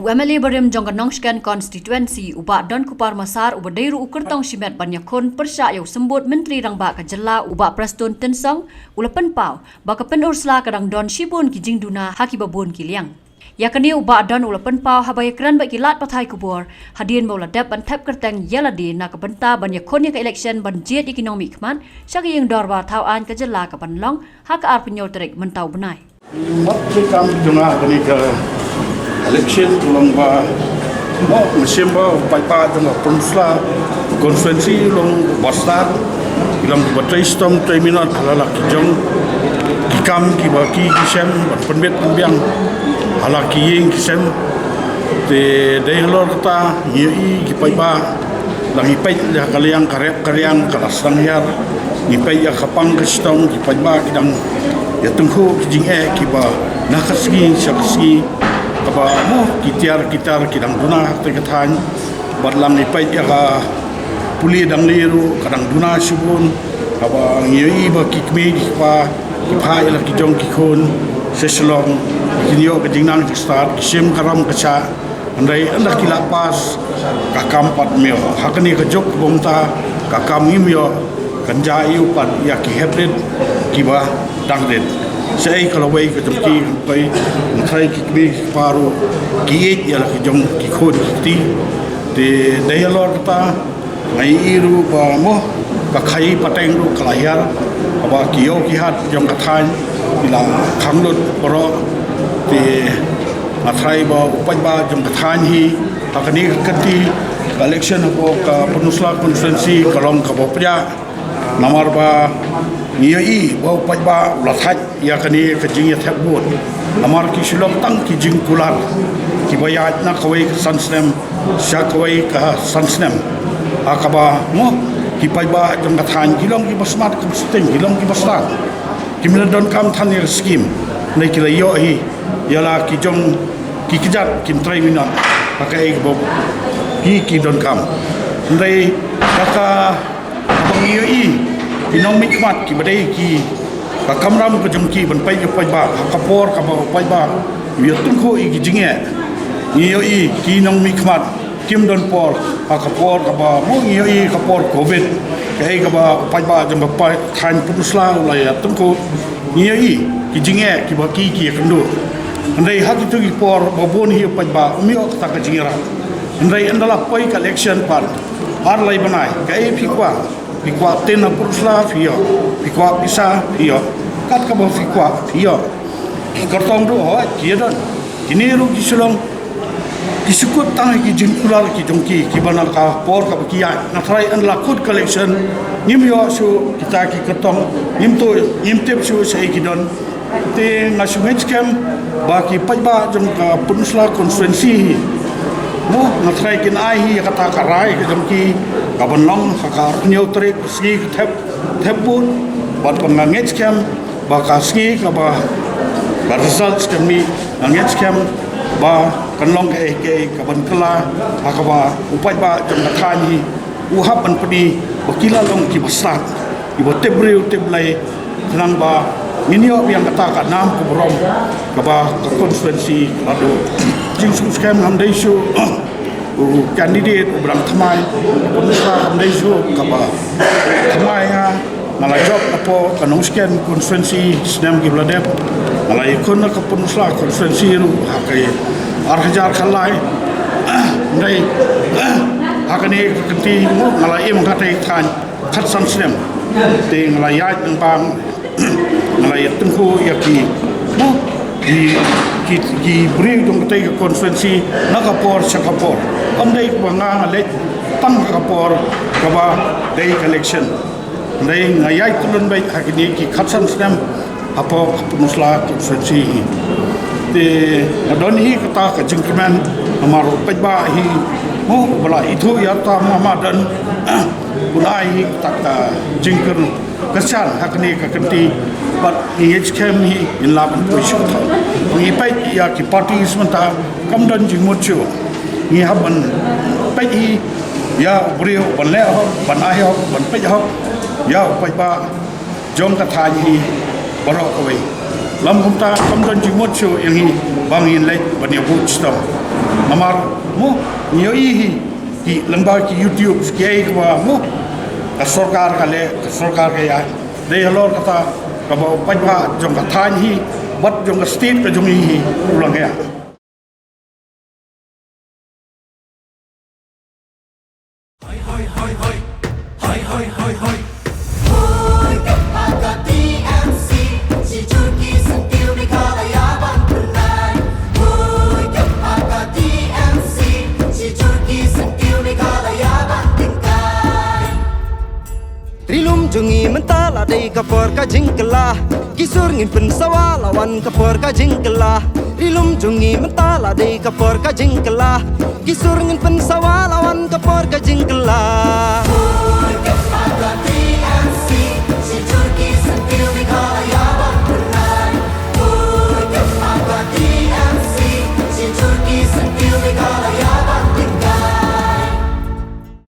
UMLA Barim Jongkan Nongskan Constituency Ubak Don Kupar Masar Ubadairu Ukertong Shimet Banyakon Persya Yau Sembut Menteri Rangbak Kajela Ubak Prastun Tensong Ulapan Pau Baka Penursla Kadang Don Shibun Kijing Duna Haki Babun Kiliang Yakani Ubak Don Ulapan Pau Habaya Keran Baki Lat Pathai Kubur Hadian Maula Dep Ban Tep Kerteng Yaladi Nak Benta Banyakon Yak Election Ban Jet Ekonomi Kman Syaki Yang Dorwa Tauan Kajela Kapan Long Hak Ar Penyol Terik Mentau Benai Kam Juna Kani Ke election tulong ba musim ba paipa dengan ponsla konferensi long bastar ilam batai stom terminal halak kijong kikam kibaki kisem penbet pembiang halak kiying kisem te daylor ta yi kipaipa lang ipai ya kaliang karyang kalasang yar ipai ya kapang kistom kipaipa kidang ya tungku kijing kiba nakasgi syakasgi kaba mo kitar kidang duna tegatan badlang ipai ya ka puli dang liru kadang duna subun kaba ngi ba kikme pa ipai la kijong kikon seselong kinyo kejingnang start kisim karam kaca andai anda kilapas kakam pat mio hakani kejok bongta kakam mio kanjai upat ya ki hebred kiba dangden saya kalau baik kejumki baik menteri kikbi paru kiit ialah kejong kikod kiti di dialog kita ngai iru ba mo kakai pateng ru kalayar aba kiyo kihat jong kathan ila khamlut poro di matrai ba upai ba jong kathan hi takani kati election ko ka penusla konferensi kalong kabopya namar ba ngiai ba upai ba lathat ya kani kejing ya thebut amar ki shilong tang ki jing kular ki bayat na kawai sansnem sha kawai ka sansnem akaba mo ki pai ba jong kathan kilong ki basmat ki sting kilong ki bastat ki don kam than ya scheme nei ki yo hi yala ki jong ki kijat ki trai minat pakai bob ki don kam ndai kaka abang yoi economic mat ki badai ki kamram ko jumki ban pai ba kapor ka pai ba ya tungko i jinge ni yoi ki nong mikmat kim don por kapor ka ba mo ni yoi kapor covid kai ka ba pai ba jam pai than pusla la ya tungko ni yoi ki jinge ki ba ki kandu andai hak itu ki por babon hi pai ba mi ok ta ka jingira andai andala pai collection par har lai banai kai fikwa tena pusla fio fikwa bisa fio kat ka bo fikwa fio kartong ro ho kiedon kini ro kisulong kisukut tang ki jinkular ki jongki ki banal ka por ka kiya na try an la kut collection nimyo su kita ki kartong nimte su sei kidon te national scam ba ki paiba jong ka punsla konferensi mo na try kin ai hi kata karai ki jongki kabanlong ka neutrik ski thebun bat pangangit scam bakaski ka ba results kami angit scam ba kanlong ke kaban kala akaba upai ba jong kathani uhap an padi bakila long ki basat ibo tebreu teblai tenang ba minio yang kata ka nam ko brom ka ba konferensi lado jing scam nam dai shu candidate ubrang thamai penusra am dai shu ka ba thamai ha malai job apo kanong scan konferensi snam gi bladep malai kon ka penusla konferensi ru hakai arhajar khalai dai hakani kenti malai em khatai than khat san snam te malai ya bang malai tungku yaki mo ki bring dong tai konferensi nakapor sakapor amdai banga le tang kapor kaba dai collection dai ngayai tulun bai hakini ki khatsan snam apo penusla konferensi te adon hi kata ka jingkman amar paiba hi mo bala itu ya ta mamadan bunai tak jingker kesan hakni ka kenti but HKM hi in laban puisu ni pai ya ki party sementa kamdan jingmochu ni haban pai hi ya brio ban le ho ban ai ho ban pai ho ya pai ba jong ka thai hi barok kawai lam humta kamdan jimot chu yang hi bangin lek bania buch tam amar mo nyo hi lamba ki YouTube skiai kwa mo ka sarkar ka ya de halor kata ka ba pajwa jong ka than hi bat jong ka state ka jong hi ulang ya Rilum jungi mentala dei kapor ka jingkela Kisur ngin pensawa lawan kapor ka jingkela Rilum jungi mentala dei kapor ka jingkela Kisur ngin pensawa lawan kapor ka jingkela